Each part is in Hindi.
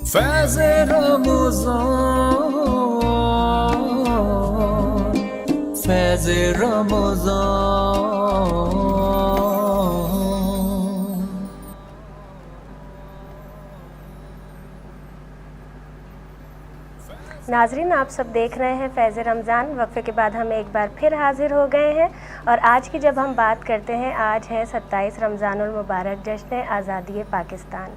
फैज़ रमज़ान, फैज़ रमज़ान। नाजरीन, आप सब देख रहे हैं फैज़ रमज़ान। वक्फे के बाद हम एक बार फिर हाजिर हो गए हैं और आज की जब हम बात करते हैं, आज है 27 रमज़ानुल मुबारक, जश्न आज़ादी पाकिस्तान।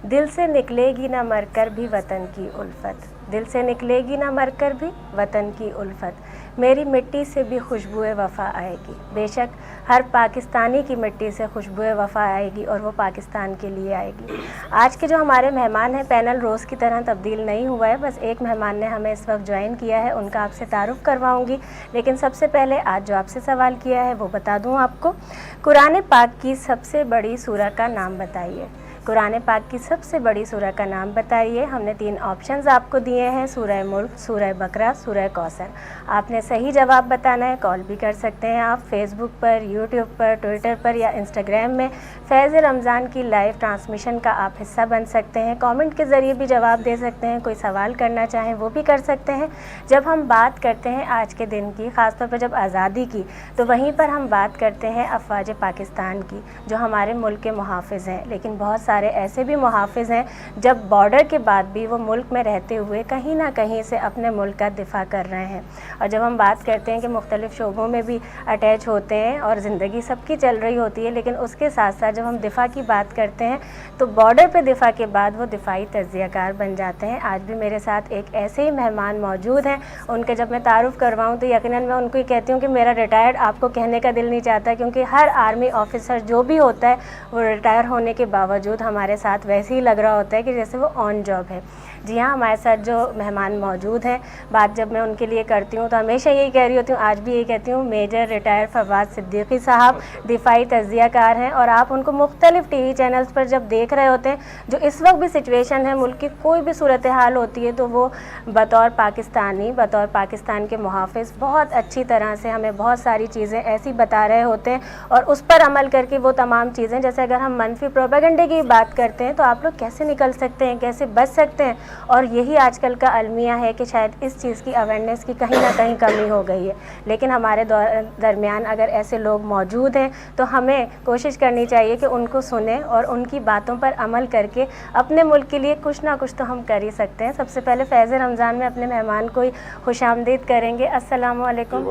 दिल से निकलेगी ना मरकर भी वतन की उल्फत, दिल से निकलेगी ना मरकर भी वतन की उल्फत, मेरी मिट्टी से भी खुशबुए वफ़ा आएगी। बेशक हर पाकिस्तानी की मिट्टी से खुशबुए वफ़ा आएगी और वो पाकिस्तान के लिए आएगी। आज के जो हमारे मेहमान हैं, पैनल रोज़ की तरह तब्दील नहीं हुआ है, बस एक मेहमान ने हमें इस वक्त ज्वाइन किया है, उनका आपसे तारुफ़ करवाऊंगी। लेकिन सबसे पहले आज जो आपसे सवाल किया है वो बता दूं आपको। कुरान पाक की सबसे बड़ी सूरह का नाम बताइए। कुरान पाक की सबसे बड़ी सूरह का नाम बताइए। हमने 3 ऑप्शंस आपको दिए हैं, सूरह मुल्क, सूरह बकरा, सूरह कौसर। आपने सही जवाब बताना है। कॉल भी कर सकते हैं आप फेसबुक पर, यूट्यूब पर, ट्विटर पर या इंस्टाग्राम में। फैज़ रमज़ान की लाइव ट्रांसमिशन का आप हिस्सा बन सकते हैं। कमेंट के ज़रिए भी जवाब दे सकते हैं। कोई सवाल करना चाहें वो भी कर सकते हैं। जब हम बात करते हैं आज के दिन की, ख़ासतौर पर जब आज़ादी की, तो वहीं पर हम बात करते हैं अफ़वाज पाकिस्तान की, जो हमारे मुल्क के मुहाफ़िज़ हैं। लेकिन बहुत सारे ऐसे भी मुहाफ़िज़ हैं जब बॉर्डर के बाद भी वो मुल्क में रहते हुए कहीं ना कहीं से अपने मुल्क का दिफ़ा कर रहे हैं। और जब हम बात करते हैं कि मुख्तलिफ़ शोबों में भी अटैच होते हैं और ज़िंदगी सबकी चल रही होती है, लेकिन उसके साथ साथ जब हम दिफ़ा की बात करते हैं तो बॉर्डर पे दिफ़ा के बाद वो दिफ़ाई तज़कियाकार बन जाते हैं। आज भी मेरे साथ एक ऐसे ही मेहमान मौजूद हैं। उनके जब मैं तारुफ़ करवाऊँ तो यकीनन मैं उनको ही कहती हूँ कि मेरा रिटायर्ड आपको कहने का दिल नहीं चाहता, क्योंकि हर आर्मी ऑफिसर जो भी होता है वो रिटायर होने के बावजूद हमारे साथ वैसे ही लग रहा होता है कि जैसे वो ऑन जॉब है। जी हाँ, हमारे साथ जो मेहमान मौजूद हैं, बात जब मैं उनके लिए करती हूँ तो हमेशा यही कह रही होती हूँ, आज भी यही कहती हूँ, मेजर रिटायर फवाद सिद्दीकी साहब दिफाई तज़कियाकार हैं। और आप उनको मुख्तलिफ़ टीवी चैनल्स पर जब देख रहे होते हैं, जो इस वक्त भी सिचुएशन है, मुल्क की कोई भी सूरत हाल होती है, तो वो बतौर पाकिस्तानी, बतौर पाकिस्तान के मुहाफ़िज़ बहुत अच्छी तरह से हमें बहुत सारी चीज़ें ऐसी बता रहे होते हैं और उस पर अमल करके वो तमाम चीज़ें, जैसे अगर हम मनफी प्रोपेगेंडे की बात करते हैं तो आप लोग कैसे निकल सकते हैं, कैसे बच सकते हैं। और यही आजकल का अलमिया है कि शायद इस चीज़ की अवेयरनेस की कहीं ना कहीं कमी हो गई है। लेकिन हमारे दरमियान अगर ऐसे लोग मौजूद हैं तो हमें कोशिश करनी चाहिए कि उनको सुने और उनकी बातों पर अमल करके अपने मुल्क के लिए कुछ ना कुछ तो हम कर ही सकते हैं। सबसे पहले फैज़ रमज़ान में अपने मेहमान को खुशामदीद करेंगे। अस्सलाम वालेकुम,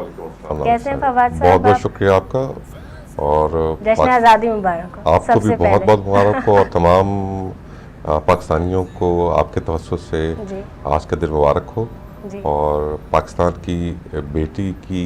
कैसे हैं फवाद साहब? बहुत बहुत शुक्रिया आपका और जश्न आज़ादी मुबारक हो। आपको भी बहुत बहुत मुबारक हो और तमाम पाकिस्तानियों को आपके तवज्जुह से आज का दिन मुबारक हो। और पाकिस्तान की बेटी की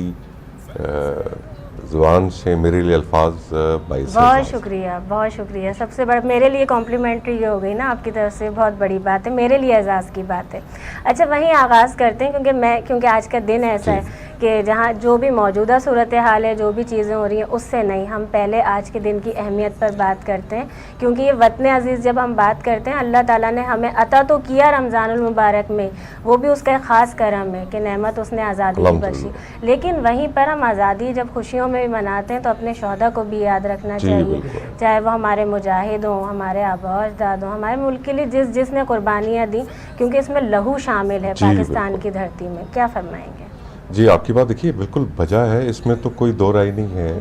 ज़ुबान से मेरे लिए अल्फाज बहुत शुक्रिया, बहुत शुक्रिया। सबसे बड़ा मेरे लिए कॉम्प्लीमेंट्री हो गई ना आपकी तरफ से, बहुत बड़ी बात है, मेरे लिए एजाज़ की बात है। अच्छा, वहीं आगाज़ करते हैं क्योंकि आज का दिन ऐसा है कि जहाँ जो भी मौजूदा सूरत हाल है, जो भी चीज़ें हो रही हैं, उससे नहीं, हम पहले आज के दिन की अहमियत पर बात करते हैं। क्योंकि ये वतन अज़ीज़ जब हम बात करते हैं, अल्लाह ताला ने हमें अता तो किया रमज़ानुल मुबारक में, वो भी उसका ख़ास करम है कि नेमत उसने आज़ादी की बख्शी। लेकिन वहीं पर हम आज़ादी जब खुशियों में भी मनाते हैं तो अपने शोहदा को भी याद रखना चाहिए, चाहे वो हमारे मुजाहिद हों, हमारे आबा अजदाद हों, हमारे मुल्क के लिए जिसने कुर्बानियाँ दी, क्योंकि इसमें लहू शामिल है पाकिस्तान की धरती में। क्या फरमाएंगे? जी, आपकी बात देखिए बिल्कुल वजह है, इसमें तो कोई दो राय नहीं है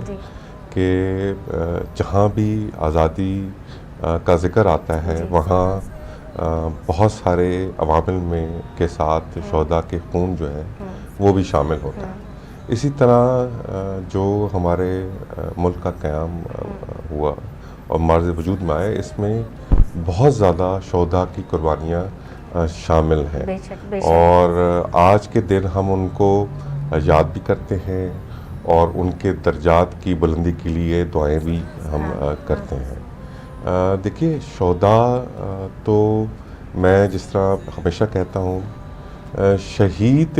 कि जहाँ भी आज़ादी का ज़िक्र आता है वहाँ बहुत सारे अवामिल में के साथ शोहदा के खून जो है वो भी शामिल होता है। इसी तरह जो हमारे मुल्क का क़याम हुआ और मार्ज़ वजूद में आए, इसमें बहुत ज़्यादा शोहदा की कुर्बानियाँ शामिल हैं। और आज के दिन हम उनको याद भी करते हैं और उनके दर्जात की बुलंदी के लिए दुआएं भी हम करते हैं। देखिए, शोहदा तो मैं जिस तरह हमेशा कहता हूँ, शहीद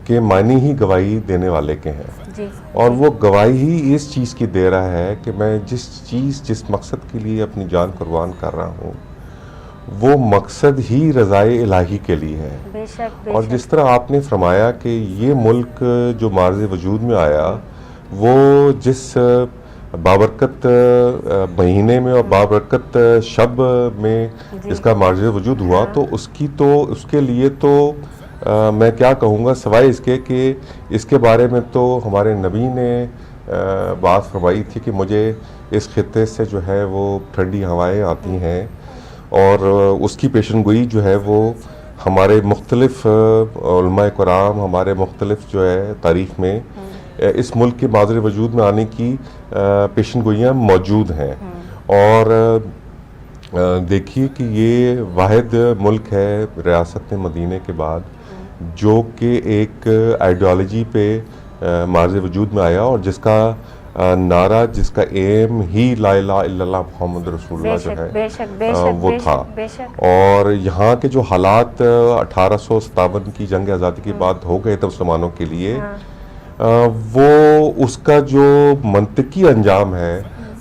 के मायने ही गवाही देने वाले के हैं और वो गवाही ही इस चीज़ की दे रहा है कि मैं जिस मकसद के लिए अपनी जान कुर्बान कर रहा हूँ वो मकसद ही रज़ाए इलाही के लिए है। बेशक। और जिस तरह आपने फरमाया कि ये मुल्क जो मार्ज़ वजूद में आया, वो जिस बाबरकत महीने में और बाबरकत शब में इसका मार्ज वजूद हुआ, तो उसके लिए तो मैं क्या कहूँगा सिवाय इसके कि इसके बारे में तो हमारे नबी ने बात फरमाई थी कि मुझे इस खित्ते से जो है वो ठंडी हवाएं आती हैं, और उसकी पेशनगोई जो है वो हमारे मुख्तलिफ उलमाए कराम, हमारे मुख्तलिफ जो है तारीख़ में इस मुल्क के माज़र वजूद में आने की पेशनगोइयाँ मौजूद हैं। और देखिए कि ये वाहिद मुल्क है रियासत मदीने के बाद जो कि एक आइडियोलॉजी पे माज़र वजूद में आया, और जिसका नारा, जिसका एम ही ला इलाहा इल्लल्लाह मुहम्मद रसूलुल्लाह जो है वो था। और यहाँ के जो हालात 1857 की जंग आज़ादी के बाद हो गए थे मुसलमानों के लिए, वो उसका जो मंतकी अंजाम है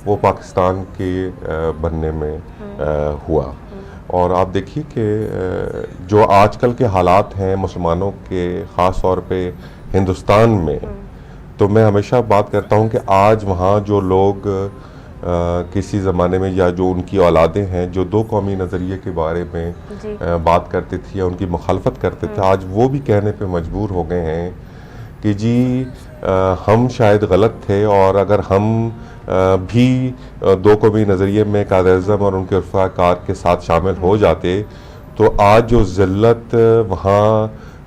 वो पाकिस्तान के बनने में हुआ। और आप देखिए कि जो आजकल के हालात हैं मुसलमानों के, ख़ास तौर पे हिंदुस्तान में, तो मैं हमेशा बात करता हूँ कि आज वहाँ जो लोग किसी ज़माने में या जो उनकी औलादें हैं जो दो कौमी नज़रिए के बारे में बात करते थे या उनकी मुखालफत करते थे, आज वो भी कहने पे मजबूर हो गए हैं कि जी हम शायद गलत थे, और अगर हम भी दो कौमी नज़रिए में कायद-ए-आज़म और उनके रफ़ाकार के साथ शामिल हो जाते तो आज जो ज़िल्लत वहाँ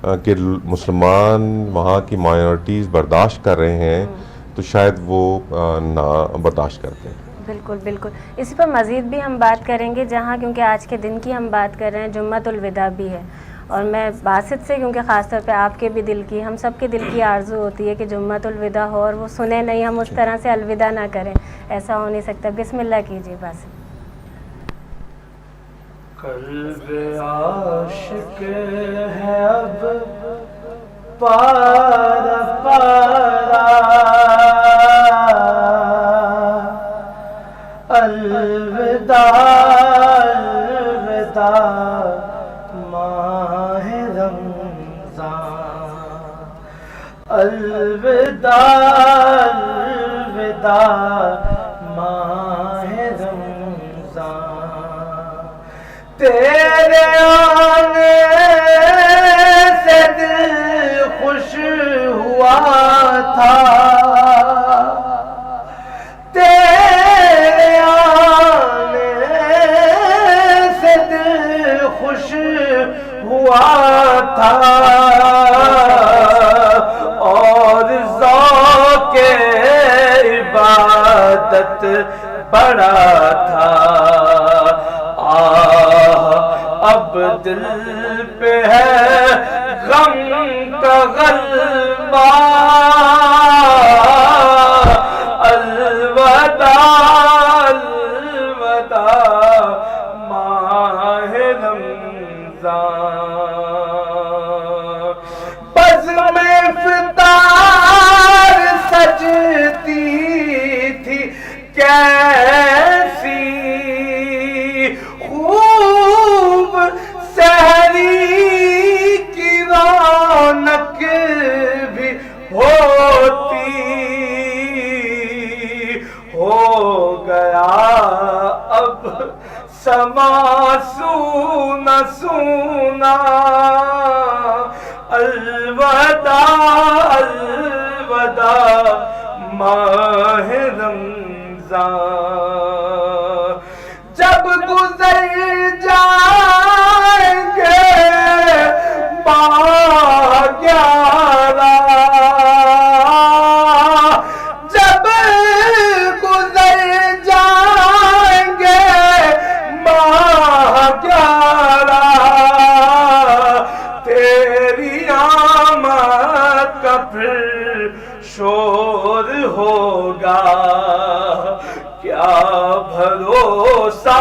के मुसलमान, वहाँ की माइनॉरिटीज़ बर्दाश्त कर रहे हैं, तो शायद वो ना बर्दाश्त करते हैं। बिल्कुल बिल्कुल, इसी पर मज़ीद भी हम बात करेंगे, जहाँ क्योंकि आज के दिन की हम बात कर रहे हैं, जुम्मतुल विदा भी है, और मैं बासित से, क्योंकि ख़ास तौर पे आपके भी दिल की, हम सब के दिल की आरज़ू होती है कि जुम्मतुल विदा हो और वो सुने नहीं, हम उस तरह से अलविदा ना करें, ऐसा हो नहीं सकता। बिस्मिल्लाह कीजिए बासित। कल्बे आशिक है अब पारा पारा, अलविदा अलविदा माहे रमज़ान, अलविदा अलविदा माहे रमज़ान। तेरे आने से दिल खुश हुआ था, तेरे आने से दिल खुश हुआ था, और ज़ौक़े इबादत बड़ा था। अब दिल पे है गम का गलबा, अलविदा अलविदा माहे रमज़ान। बज़्म इफ़्तार सजती थी कैसी खूब, सहरी की रौनक भी होती, हो गया अब समा सूना सूना, अलविदा अलविदा माहे रमज़ान। जब गुज़र जाएंगे 11, जब गुज़र जाएंगे 11, तेरी आमद का फिर शोर होगा, क्या भरोसा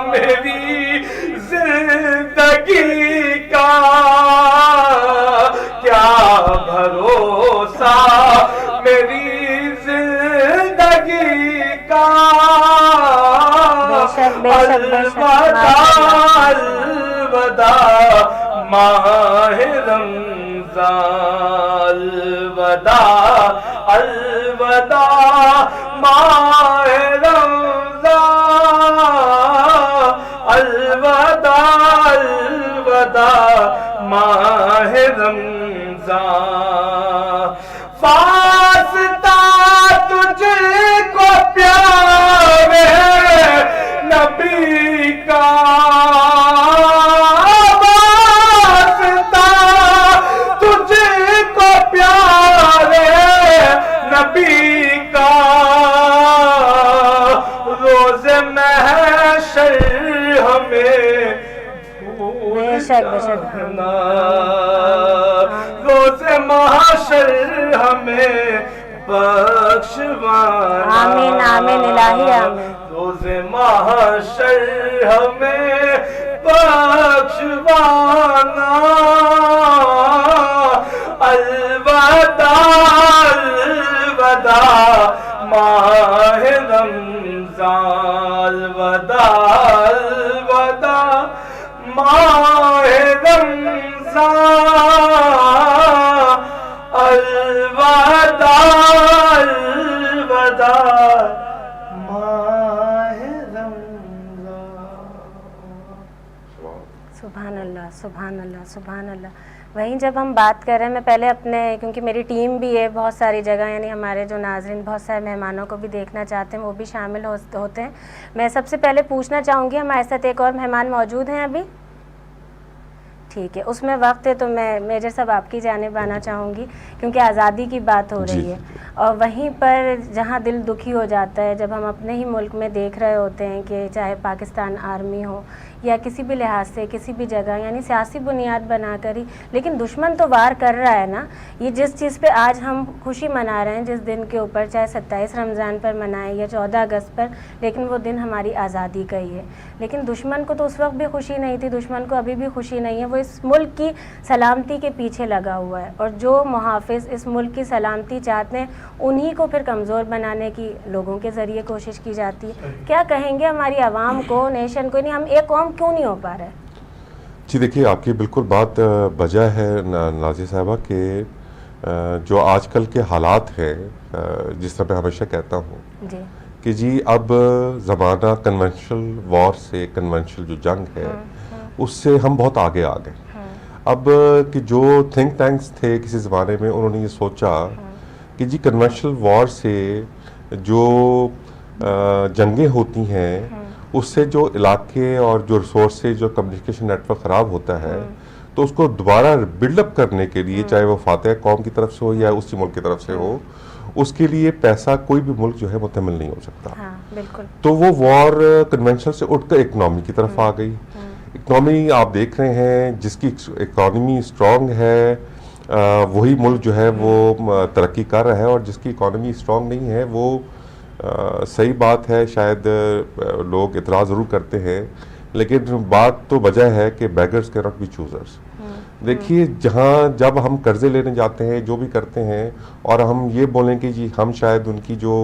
मेरी जिंदगी का, क्या भरोसा मेरी जिंदगी का, अलविदा अलविदा माहे रमज़ान। रमजान अलवदा अलवदा माह रमजान अलवदा अलवदा माह रमजान फासता तुझको प्यारे नबी का वास्ता तुझको प्यारे नबी का रोज महशर हमें बेशक बेशक रोज महशर हमें बख्शवाना आमीन आमीन इलाही आमीन रोज महशर हमें बख्शवाना अलवदा अलवदा माह रमजान अलवदा अलवदा माह रमजान अलवदा अलवदा माह रमजान। सुभान अल्लाह सुभान अल्लाह सुभान अल्लाह। वहीं जब हम बात कर रहे हैं, मैं पहले अपने, क्योंकि मेरी टीम भी है बहुत सारी जगह, यानी हमारे जो नाज़रीन बहुत सारे मेहमानों को भी देखना चाहते हैं, वो भी शामिल होते हैं। मैं सबसे पहले पूछना चाहूँगी, हमारे साथ एक और मेहमान मौजूद हैं अभी? ठीक है, उसमें वक्त है तो मैं मेजर साहब आपकी जानिब आना चाहूँगी, क्योंकि आज़ादी की बात हो रही है और वहीं पर जहाँ दिल दुखी हो जाता है जब हम अपने ही मुल्क में देख रहे होते हैं कि चाहे पाकिस्तान आर्मी हो या किसी भी लिहाज से किसी भी जगह, यानी सियासी बुनियाद बनाकर ही, लेकिन दुश्मन तो वार कर रहा है ना। ये जिस चीज़ पे आज हम खुशी मना रहे हैं, जिस दिन के ऊपर, चाहे 27 रमज़ान पर मनाएं या 14 अगस्त पर, लेकिन वो दिन हमारी आज़ादी का ही है। लेकिन दुश्मन को तो उस वक्त भी खुशी नहीं थी, दुश्मन को अभी भी खुशी नहीं है। वो इस मुल्क की सलामती के पीछे लगा हुआ है और जो मुहाफ़िज़ इस मुल्क की सलामती चाहते हैं उन्हीं को फिर कमज़ोर बनाने की लोगों के ज़रिए कोशिश की जाती है। क्या कहेंगे हमारी आवाम को, नेशन को, नहीं हम एक कौम क्यों नहीं हो पा रहे? जी देखिए, आपकी बिल्कुल बात बजा है नाज़िया साहबा के जो आजकल के हालात हैं, जिस तरह मैं हमेशा कहता हूँ कि जी अब ज़माना कन्वेंशनल वॉर से, कन्वेंशनल जो जंग है उससे हम बहुत आगे आ गए। अब कि जो थिंक टैंक्स थे किसी ज़माने में, उन्होंने ये सोचा कि जी कन्वेंशनल वॉर से जो जंगें होती हैं उससे जो इलाके और जो रिसोर्सेज, जो कम्युनिकेशन नेटवर्क ख़राब होता है, तो उसको दोबारा बिल्डअप करने के लिए, चाहे वो फातह कौम की तरफ से हो या उसी मुल्क की तरफ से हो, उसके लिए पैसा कोई भी मुल्क जो है मुतमिल नहीं हो सकता। बिल्कुल। तो वो वॉर कन्वेंशन से उठकर इकनॉमी की तरफ आ गई। इकनॉमी आप देख रहे हैं, जिसकी इकॉनमी स्ट्रॉन्ग है वही मुल्क जो है वो तरक्की कर रहा है, और जिसकी इकॉनमी स्ट्रॉन्ग नहीं है वो सही बात है, शायद लोग इतराज़ ज़रूर करते हैं, लेकिन बात तो वजह है कि beggars can not be choosers. देखिए, जब हम कर्जे लेने जाते हैं, जो भी करते हैं, और हम ये बोलें कि जी हम शायद उनकी जो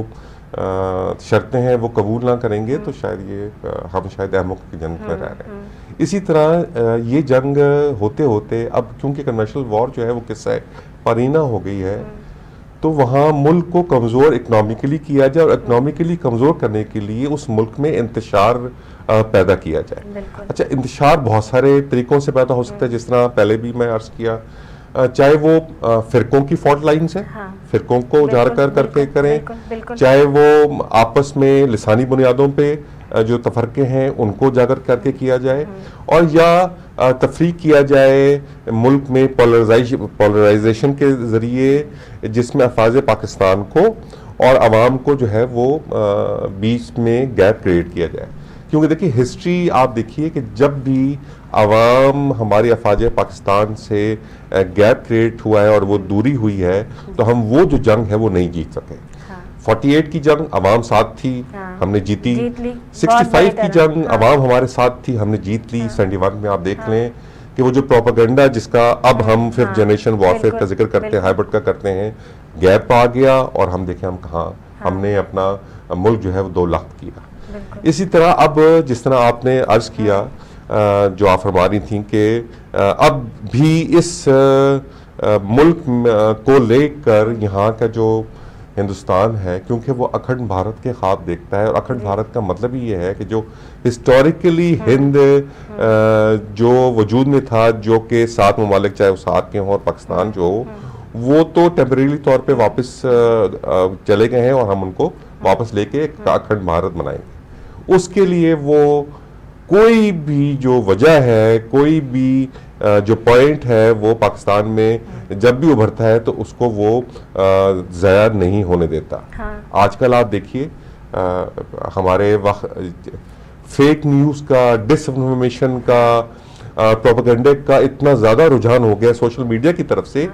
शर्तें हैं वो कबूल ना करेंगे, तो शायद ये हम शायद अहमक की जंग में रह रहे हैं। इसी तरह ये जंग होते होते अब क्योंकि कन्वेंशनल वॉर जो है वो किस्सा पारीना हो गई है, तो वहाँ मुल्क को कमज़ोर इकनॉमिकली किया जाए, और इकनॉमिकली कमज़ोर करने के लिए उस मुल्क में इंतशार पैदा किया जाए। अच्छा, इंतशार बहुत सारे तरीक़ों से पैदा हो सकता है, जिस तरह पहले भी मैं अर्ज़ किया, चाहे वो फ़िरक़ों की फॉल्ट लाइन्स हैं, फ़िरक़ों को उजागर करके करें, चाहे वो आपस में लिसानी बुनियादों पे जो तफरके हैं उनको उजागर करके किया जाए, और या तफरीक किया जाए मुल्क में पोलराइजेशन के ज़रिए, जिसमें अफवाज पाकिस्तान को और आवाम को जो है वो बीच में गैप क्रिएट किया जाए। क्योंकि देखिए, हिस्ट्री आप देखिए कि जब भी आवाम हमारी अफवाज पाकिस्तान से गैप क्रिएट हुआ है और वो दूरी हुई है, तो हम वो जो जंग है वो नहीं जीत सके। 48 की जंग अवाम साथ थी, हमने जीती। 65 की जंग अवाम हमारे साथ थी, हमने जीत ली। 71 में आप देख लें कि वो जो प्रोपेगेंडा जिसका अब हम 5th जनरेशन वॉरफेयर का जिक्र करते हैं, हाइब्रिड का करते हैं, गैप आ गया और हम देखें हम कहाँ, हमने अपना मुल्क जो है वो 2 लाख किया। इसी तरह अब जिस तरह आपने अर्ज किया, जो आप फरमा रही थी कि अब भी इस मुल्क को लेकर यहाँ का जो हिंदुस्तान है, क्योंकि वो अखंड भारत के ख्वाब देखता है, और अखंड भारत का मतलब ही ये है कि जो हिस्टोरिकली हिंद जो वजूद में था, जो कि 7 ममालिक चाहे वो 7 के हों और पाकिस्तान जो हो, वो तो टेम्परेरी तौर पे वापस चले गए हैं और हम उनको वापस लेके एक अखंड भारत बनाएंगे। उसके लिए वो कोई भी जो वजह है, कोई भी जो पॉइंट है, वो पाकिस्तान में जब भी उभरता है तो उसको वो ज़ाया नहीं होने देता। हाँ। आजकल आप देखिए हमारे वक्त फेक न्यूज़ का, डिसइंफॉर्मेशन का, प्रोपेगेंडा का इतना ज़्यादा रुझान हो गया सोशल मीडिया की तरफ से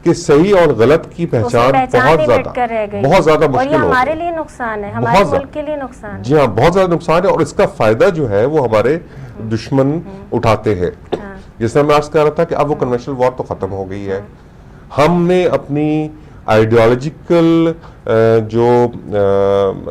कि सही और गलत की पहचान बहुत ज़्यादा मुश्किल हो, हमारे लिए नुकसान है, हमारे मुल्क के लिए नुकसान। जी हाँ, बहुत ज़्यादा नुकसान है, और इसका फायदा जो है वो हमारे दुश्मन उठाते हैं। जैसे मैं अर्ज कर रहा था कि अब वो कन्वेंशनल वॉर तो ख़त्म हो गई है, हमने अपनी आइडियोलॉजिकल जो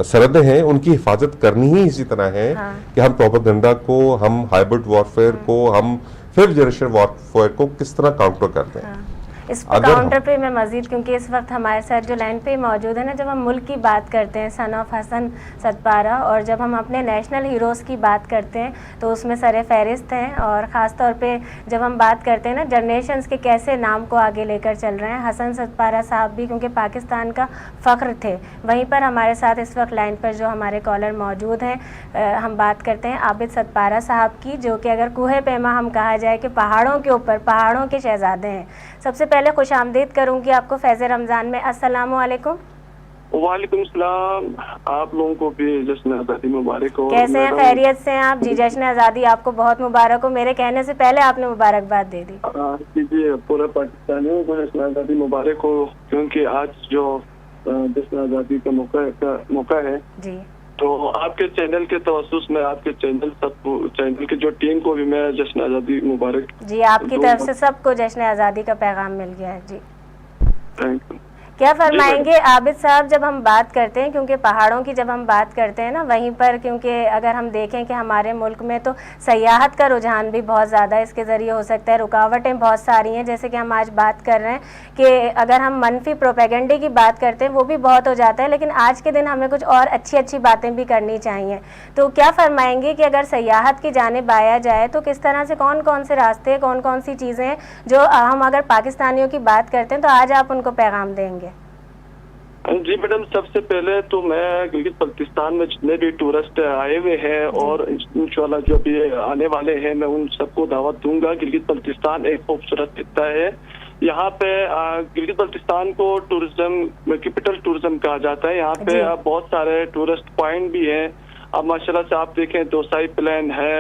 सरहदें हैं उनकी हिफाजत करनी ही इसी तरह है कि हम प्रोपेगेंडा को, हम हाइब्रिड वॉरफेयर को, हम 5th जनरेशन वॉरफेयर को किस तरह काउंटर करते हैं। इस काउंटर पे मैं मजीद, क्योंकि इस वक्त हमारे साथ जो लाइन पे मौजूद है ना, जब हम मुल्क की बात करते हैं, सन ऑफ हसन सतपारा, और जब हम अपने नेशनल हीरोज़ की बात करते हैं तो उसमें सरे फहरिस्त हैं, और ख़ास तौर पे जब हम बात करते हैं ना जनरेशन्स के कैसे नाम को आगे लेकर चल रहे हैं, हसन सतपारा साहब भी क्योंकि पाकिस्तान का फ़ख्र थे। वहीं पर हमारे साथ इस वक्त लाइन पर जो हमारे कॉलर मौजूद हैं, हम बात करते हैं आबिद सतपारा साहब की, जो कि अगर कोहे पैमा हम कहा जाए कि पहाड़ों के ऊपर, पहाड़ों के शहजादे हैं। सबसे पहले खुश आमदीद करूँगी आपको फैज़ रमज़ान में। अस्सलामु अलैकुम। वालेकुम सलाम, आप लोगों को भी जश्न आज़ादी मुबारक हो। कैसे हैं, खैरियत से हैं आप? जी, जश्न आज़ादी आपको बहुत मुबारक हो। मेरे कहने से पहले आपने मुबारकबाद दे दी। जी, पूरे पाकिस्तानियों को जश्न आज़ादी मुबारक हो, क्योंकि आज जो जश्न आज़ादी का मौका है जी, तो आपके चैनल के तवस्सुस में, आपके चैनल की जो टीम को भी मैं जश्न आज़ादी मुबारक। जी, आपकी तरफ से सबको जश्न आज़ादी का पैगाम मिल गया है। जी, थैंक यू। क्या फरमाएंगे आबिद साहब, जब हम बात करते हैं, क्योंकि पहाड़ों की जब हम बात करते हैं ना, वहीं पर क्योंकि अगर हम देखें कि हमारे मुल्क में तो सयाहत का रुझान भी बहुत ज़्यादा इसके ज़रिए हो सकता है, रुकावटें बहुत सारी हैं, जैसे कि हम आज बात कर रहे हैं कि अगर हम मनफी प्रोपेगेंडे की बात करते हैं वो भी बहुत हो जाता है, लेकिन आज के दिन हमें कुछ और अच्छी अच्छी बातें भी करनी चाहिए। तो क्या फरमाएंगे कि अगर सयाहत की जानिब आया जाए तो किस तरह से, कौन कौन से रास्ते, कौन कौन सी चीज़ें हैं जो हम अगर पाकिस्तानियों की बात करते हैं तो आज आप उनको पैगाम देंगे? जी मैडम, सबसे पहले तो मैं गिलगित बल्तिस्तान में जितने भी टूरिस्ट आए हुए हैं और इंशाल्लाह जो भी आने वाले हैं, मैं उन सबको दावत दूंगा। गिलगित बल्तिस्तान एक खूबसूरत खित्ता है। यहाँ पे गिलगित बल्तिस्तान को टूरिज्म कैपिटल टूरिज्म कहा जाता है। यहाँ पे बहुत सारे टूरिस्ट पॉइंट भी हैं। अब माशाल्लाह से आप देखें, दोसाई प्लान है,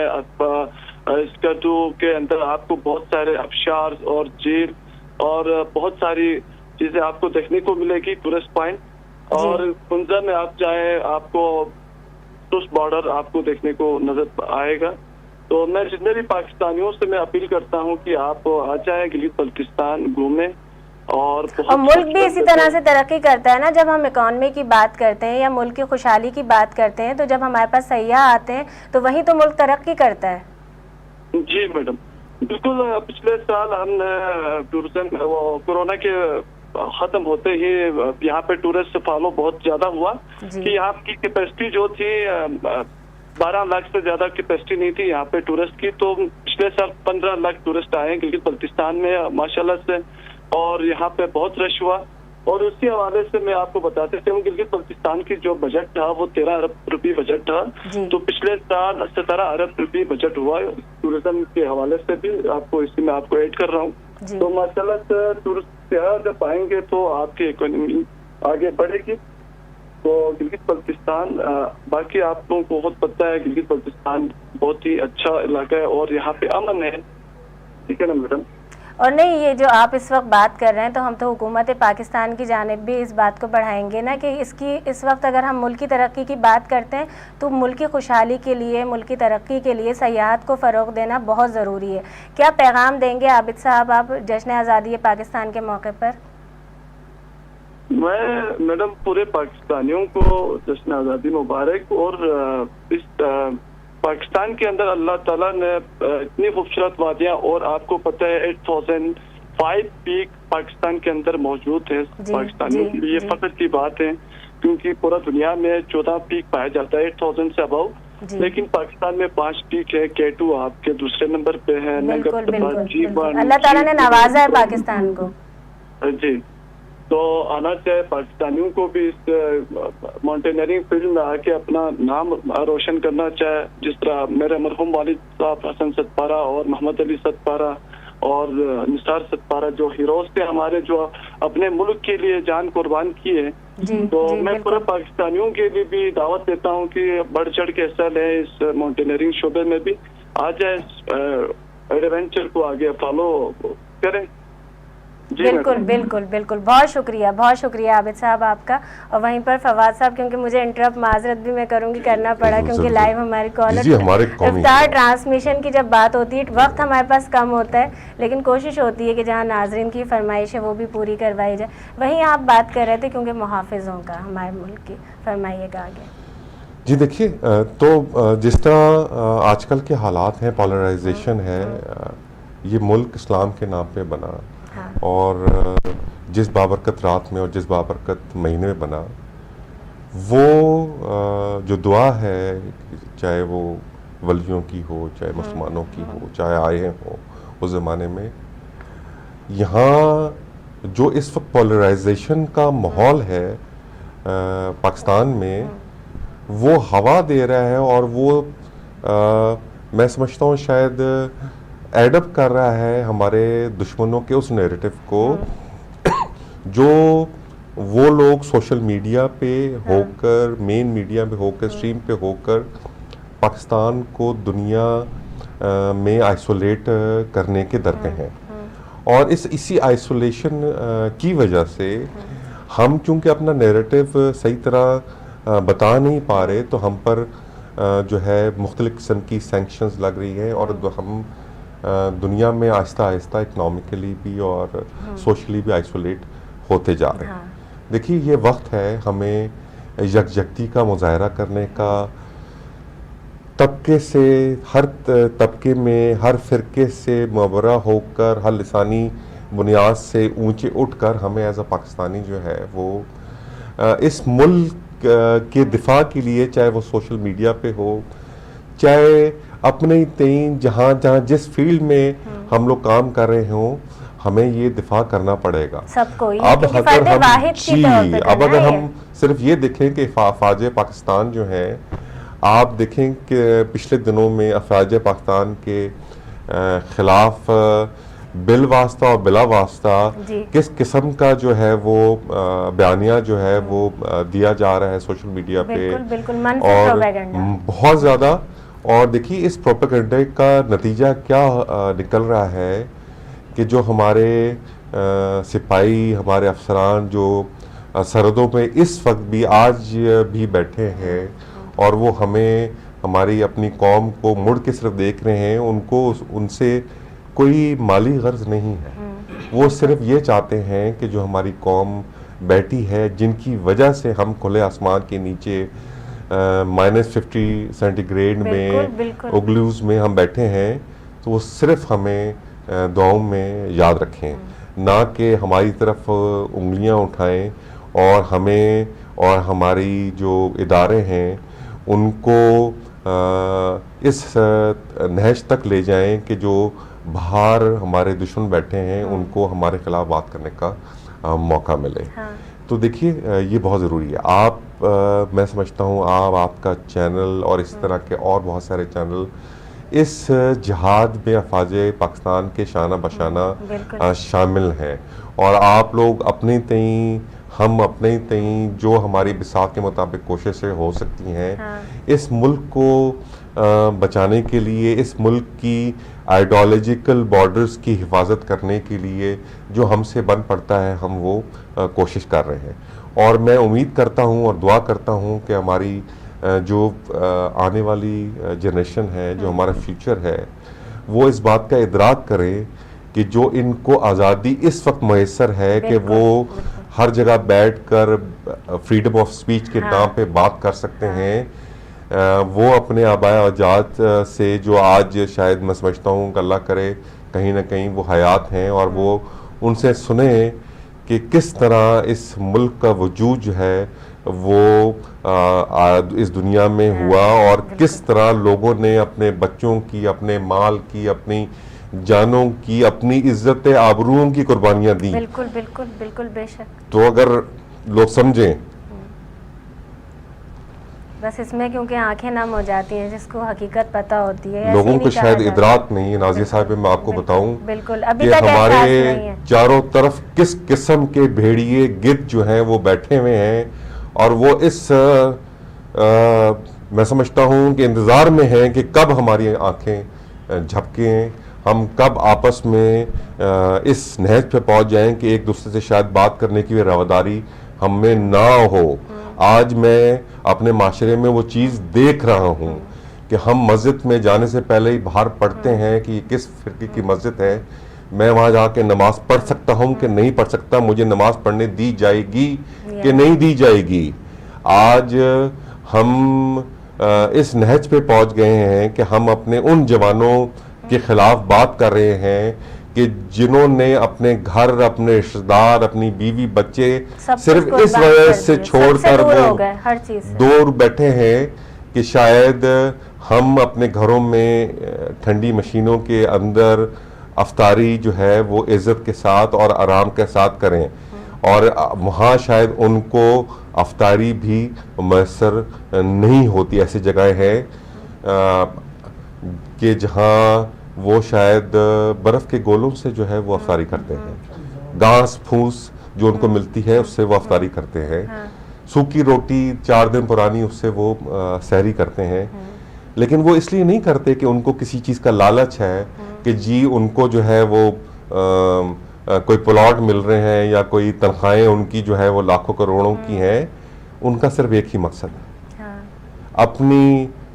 स्कर्दू के अंदर आपको बहुत सारे आबशार और झील और बहुत सारी चीजें आपको देखने को मिलेगी, टूरिस्ट पॉइंट। और कुंजा में आप जाएं, आपको टूरिस्ट बॉर्डर आपको देखने को नजर आएगा। तो मैं जितने भी पाकिस्तानियों से मैं अपील करता हूं कि आप आ जाएं, गिलगित बल्तिस्तान घूमें। और मुल्क भी इसी तरह से तरक्की करता है ना, जब हम इकॉनमी की बात करते हैं या मुल्क की खुशहाली की बात करते हैं, तो जब हमारे पास सयाह आते हैं तो वही तो मुल्क तरक्की करता है। जी मैडम, बिल्कुल। पिछले साल हमने टूरिज्म, वो कोरोना के खत्म होते ही यहाँ पे टूरिस्ट फॉलो बहुत ज्यादा हुआ कि यहाँ की कैपेसिटी जो थी 12 लाख से ज्यादा कैपेसिटी नहीं थी यहाँ पे टूरिस्ट की। तो पिछले साल 15 लाख टूरिस्ट आए गिलगित बल्तिस्तान में माशाल्लाह से, और यहाँ पे बहुत रश हुआ। और उसी हवाले से मैं आपको बताते थे, गिलगित बल्तिस्तान की जो बजट था वो 13 अरब रुपये बजट था। तो पिछले साल 17 अरब रुपये बजट हुआ टूरिज्म के हवाले से भी, आपको इसी में आपको ऐड कर रहा हूँ। तो माशाल्लाह से टूरिस्ट जब आएंगे तो आपकी इकोनॉमी आगे बढ़ेगी। तो गिलगित बल्तिस्तान, बाकी आप लोगों को बहुत पता है, गिलगित बल्तिस्तान बहुत ही अच्छा इलाका है और यहाँ पे अमन है। ठीक है ना मैडम? और नहीं, ये जो आप इस वक्त बात कर रहे हैं, तो हम तो हुकूमत पाकिस्तान की जानिब भी इस बात को बढ़ाएंगे ना कि इसकी इस वक्त अगर हम मुल्क की तरक्की की बात करते हैं तो मुल्क की खुशहाली के लिए, मुल्क की तरक्की के लिए सयाहत को फ़रोग़ देना बहुत ज़रूरी है। क्या पैगाम देंगे आबिद साहब आप जश्न आज़ादी पाकिस्तान के मौके पर? मैं मैडम पूरे पाकिस्तानियों को जश्न आज़ादी मुबारक। और इस पाकिस्तान के अंदर अल्लाह ताला ने इतनी खूबसूरत वादियाँ, और आपको पता है 8005 पीक पाकिस्तान के अंदर मौजूद है पाकिस्तानियों के लिए जी। फख्र की बात है, क्योंकि पूरा दुनिया में 14 पीक पाया जाता है 8000 से अबव, लेकिन पाकिस्तान में 5 पीक है। K2 आपके दूसरे नंबर पे है। बिल्कुल बिल्कुल, अल्लाह ताला ने नवाजा है पाकिस्तान को जी। तो आना चाहे पाकिस्तानियों को भी इस माउंटेनियरिंग फील्ड में आके अपना नाम रोशन करना चाहे, जिस तरह मेरे मरहूम वालिद साहब हसन सतपारा और मोहम्मद अली सतपारा और निसार सतपारा जो हीरोज थे हमारे, जो अपने मुल्क के लिए जान कुर्बान किए। तो मैं पूरे पाकिस्तानियों के लिए भी दावत देता हूँ कि बढ़ चढ़ के हिस्सा लें इस माउंटेनियरिंग शोबे में भी, आ जाए एडवेंचर को आगे फॉलो करें। बिल्कुल बिल्कुल बिल्कुल, बहुत शुक्रिया आबिद साहब आपका। और वहीं पर फवाद साहब, क्योंकि मुझे इंटरप्ट माजरत भी मैं करूंगी करना पड़ा, क्योंकि लाइव हमारी कॉल इफ्तार ट्रांसमिशन की जब बात होती है वक्त हमारे पास कम होता है, लेकिन कोशिश होती है कि जहां नाजरीन की फरमाइश है वो भी पूरी करवाई जाए। वहीं आप बात कर रहे थे क्योंकि मुहाफिजों का हमारे मुल्क की, फरमाइएगा आगे। जी देखिए, तो जिस तरह आजकल के हालात हैं, पोलराइजेशन है, ये मुल्क इस्लाम के नाम पे बना और जिस बाबरकत रात में और जिस बाबरकत महीने में बना, वो जो दुआ है, चाहे वो वलियों की हो, चाहे मुसलमानों की हो, चाहे आए हो उस ज़माने में, यहाँ जो इस वक्त पोलराइजेशन का माहौल है पाकिस्तान में, वो हवा दे रहा है और वो मैं समझता हूँ शायद एडअप कर रहा है हमारे दुश्मनों के उस नैरेटिव को जो वो लोग सोशल मीडिया पे होकर, मेन मीडिया पे होकर, स्ट्रीम पे होकर पाकिस्तान को दुनिया में आइसोलेट करने के दर पे हैं। और इसी आइसोलेशन की वजह से हम चूंकि अपना नैरेटिव सही तरह बता नहीं पा रहे, तो हम पर जो है मुख्तलिफ किस्म की सैंक्शंस लग रही हैं और हम दुनिया में आहिस्ता आहिस्ता इकनॉमिकली भी और सोशली भी आइसोलेट होते जा रहे हैं। देखिए, ये वक्त है हमें यकजहती का मुजाहरा करने का, तबके से, हर तबके में, हर फ़िरके से मुबर्रा होकर, हर लिसानी बुनियाद से ऊंचे उठकर हमें एज अ पाकिस्तानी जो है वो इस मुल्क के दिफा के लिए, चाहे वो सोशल मीडिया पे हो, चाहे अपने तीन जहाँ जिस फील्ड में हम लोग काम कर रहे हों, हमें ये दिफा करना पड़ेगा सबको। अब अगर हम सिर्फ ये देखें कि अफवाज पाकिस्तान जो है, आप देखें कि पिछले दिनों में अफवाज पाकिस्तान के खिलाफ बिल वास्ता और बिला वास्ता किस किस्म का जो है वो बयानिया जो है वो दिया जा रहा है सोशल मीडिया पे, और बहुत ज़्यादा। और देखिए, इस प्रोपेगेंडा का नतीजा क्या निकल रहा है कि जो हमारे सिपाही, हमारे अफसरान जो सरहदों पे इस वक्त भी आज भी बैठे हैं और वो हमें, हमारी अपनी कौम को मुड़ के सिर्फ देख रहे हैं, उनको उनसे कोई माली गर्ज नहीं है। वो सिर्फ ये चाहते हैं कि जो हमारी कौम बैठी है, जिनकी वजह से हम खुले आसमान के नीचे -50 सेंटीग्रेड में उगलूज में हम बैठे हैं, तो वो सिर्फ हमें दुआओं में याद रखें, ना कि हमारी तरफ उंगलियां उठाएं और हमें और हमारी जो इदारे हैं उनको इस नहज तक ले जाएं कि जो बाहर हमारे दुश्मन बैठे हैं उनको हमारे खिलाफ बात करने का मौका मिले। तो देखिए, ये बहुत ज़रूरी है। आप मैं समझता हूँ आपका चैनल और इस तरह के और बहुत सारे चैनल इस जिहाद में अफवाज पाकिस्तान के शाना बशाना शामिल हैं, और आप लोग अपने तई, हम अपने तई जो हमारी बिसात के मुताबिक कोशिशें हो सकती हैं इस मुल्क को बचाने के लिए, इस मुल्क की आइडियोलॉजिकल बॉर्डर्स की हिफाजत करने के लिए जो हमसे बन पड़ता है, हम वो कोशिश कर रहे हैं। और मैं उम्मीद करता हूँ और दुआ करता हूँ कि हमारी जो आने वाली जनरेशन है, जो हमारा फ्यूचर है, वो इस बात का इदराक करें कि जो इनको आज़ादी इस वक्त मैसर है कि वो हर जगह बैठकर फ्रीडम ऑफ स्पीच के नाम पे बात कर सकते हैं, वो अपने आबाए अजाद से जो आज शायद मैं समझता हूँ कि अल्लाह करे कहीं ना कहीं वो हयात हैं और वो उनसे सुने कि किस तरह इस मुल्क का वजूद जो है वो इस दुनिया में हुआ और किस तरह लोगों ने अपने बच्चों की, अपने माल की, अपनी जानों की, अपनी इज्जत आबरूओं की कुर्बानियां दी। बिल्कुल बिल्कुल बिल्कुल, बेशक। तो अगर लोग समझें, बस इसमें क्योंकि आंखें नम हो जाती हैं, जिसको हकीकत पता होती है। लोगों को शायद इदराक नहीं है। नाज़िया साहब, मैं आपको बताऊं बिल्कुल, अभी कि तक एहसास नहीं हमारे है। चारों तरफ किस किस्म के भेड़िए, गिद्ध जो हैं वो बैठे हुए हैं और वो इस मैं समझता हूं कि इंतज़ार में हैं कि कब हमारी आंखें झपकें, हम कब आपस में इस नहज पे पहुंच जाएं कि एक दूसरे से शायद बात करने की रवादारी हम में ना हो। आज मैं अपने माशरे में वो चीज़ देख रहा हूँ कि हम मस्जिद में जाने से पहले ही बाहर पढ़ते हैं कि किस फिरके की मस्जिद है, मैं वहाँ जाके नमाज पढ़ सकता हूँ कि नहीं पढ़ सकता, मुझे नमाज पढ़ने दी जाएगी कि नहीं दी जाएगी। आज हम इस नहज पे पहुँच गए हैं कि हम अपने उन जवानों के खिलाफ बात कर रहे हैं कि जिन्होंने अपने घर, अपने रिश्तेदार, अपनी बीवी बच्चे सिर्फ इस वजह से छोड़कर वो हर चीज से दूर बैठे हैं कि शायद हम अपने घरों में ठंडी मशीनों के अंदर अफ्तारी जो है वो इज्जत के साथ और आराम के साथ करें, और वहाँ शायद उनको अफ्तारी भी मैसर नहीं होती। ऐसी जगह है कि जहाँ वो शायद बर्फ़ के गोलों से जो है वो अफ्तारी करते हैं, घास फूस जो उनको मिलती है उससे वो अफ्तारी करते हैं, सूखी रोटी 4 दिन पुरानी उससे वो सहरी करते हैं। लेकिन वो इसलिए नहीं करते कि उनको किसी चीज़ का लालच है कि जी उनको जो है वो कोई प्लॉट मिल रहे हैं या कोई तनख्वाहें उनकी जो है वो लाखों करोड़ों की हैं। उनका सिर्फ एक ही मकसद है, अपनी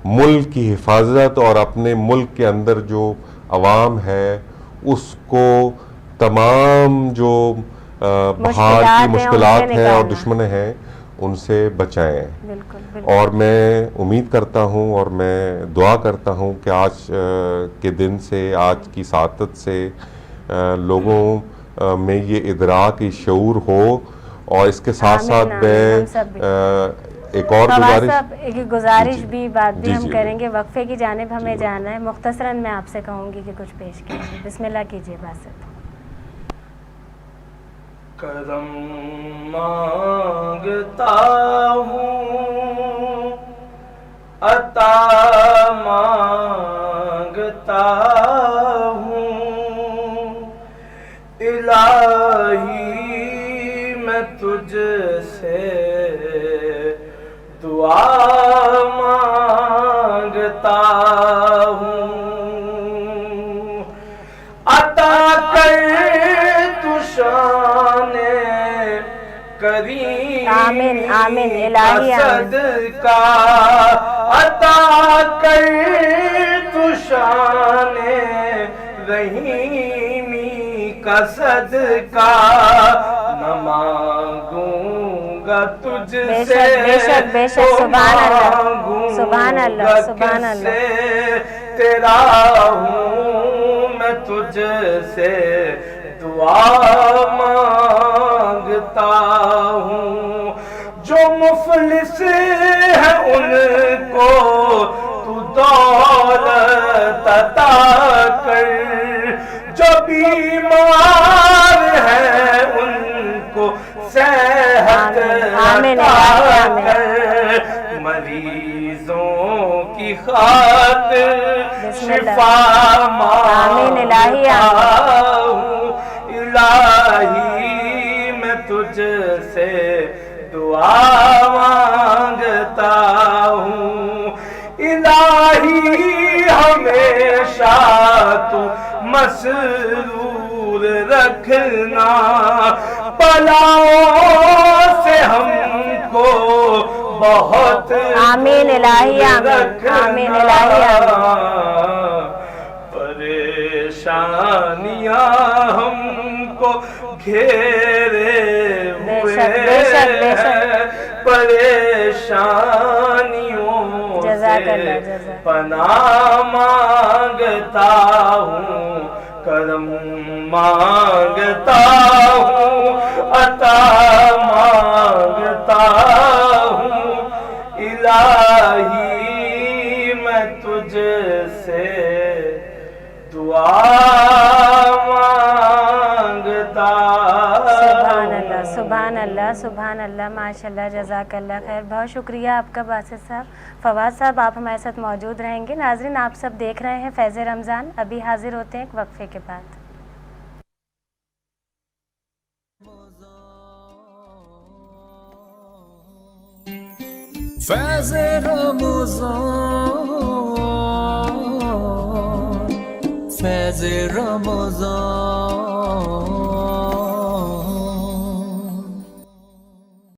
मुल्क की हिफाजत और अपने मुल्क के अंदर जो अवाम है उसको तमाम जो बाहर की मुश्किलात हैं और दुश्मन हैं उनसे बचाएं। बिल्कुल, बिल्कुल। और मैं उम्मीद करता हूं और मैं दुआ करता हूं कि आज के दिन से, आज की सादत से लोगों में ये इदराक, ये शऊर हो। और इसके साथ साथ मैं एक और गुजारिश भी बात भी हम करेंगे। वक्फे की जानिब हमें जाना है। मुख्तसरन मैं आपसे कहूँगी कि कुछ पेश कीजिए। बिस्मिल्लाह कीजिए बासित। करम मांगता हूँ, अता मांगता हूँ, इलाही मैं तुझसे दुआ मांगता हूँ, अता कर तू शाने करीम आमीन आमीन इलाही सदका, अता कर तू शाने रहीमी का सदका, न मांगूंगा तुझसे बेशक बेशक, सुभान अल्लाह सुभान अल्लाह सुभान अल्लाह। तेरा हूँ मैं तुझसे दुआ मांगता हूँ, जो मुफलिस है उनको तू दौलत अता कर, जो बीमार है उनको सेहत अता कर, मरीजों की खातिर शिफा मांगता हूँ, इलाही मैं तुझसे दुआ मांगता हूँ, इलाही हमेशा तू मसरूर रखना, बलाओं से हमको बहुत आमीन इलाही आमीन आमीन इलाही आमीन। परेशानियां हमको घेरे हुए, परेशानियों से पनाह मांगता हूँ, करम मांगता हूँ, अता मांगता हूँ। इलाही मैं तुझसे दुआ मांगता। सुभान अल्लाह, सुभान अल्लाह, माशाल्लाह, जज़ाकल्लाह खैर। बहुत शुक्रिया आपका बासित साहब। फवाद साहब, आप हमारे साथ मौजूद रहेंगे। नाज़रीन, आप सब देख रहे हैं फैज़ रमज़ान। अभी हाजिर होते हैं एक वक्फे के बाद। फैज़ रमज़ान, फैज़ रमज़ान।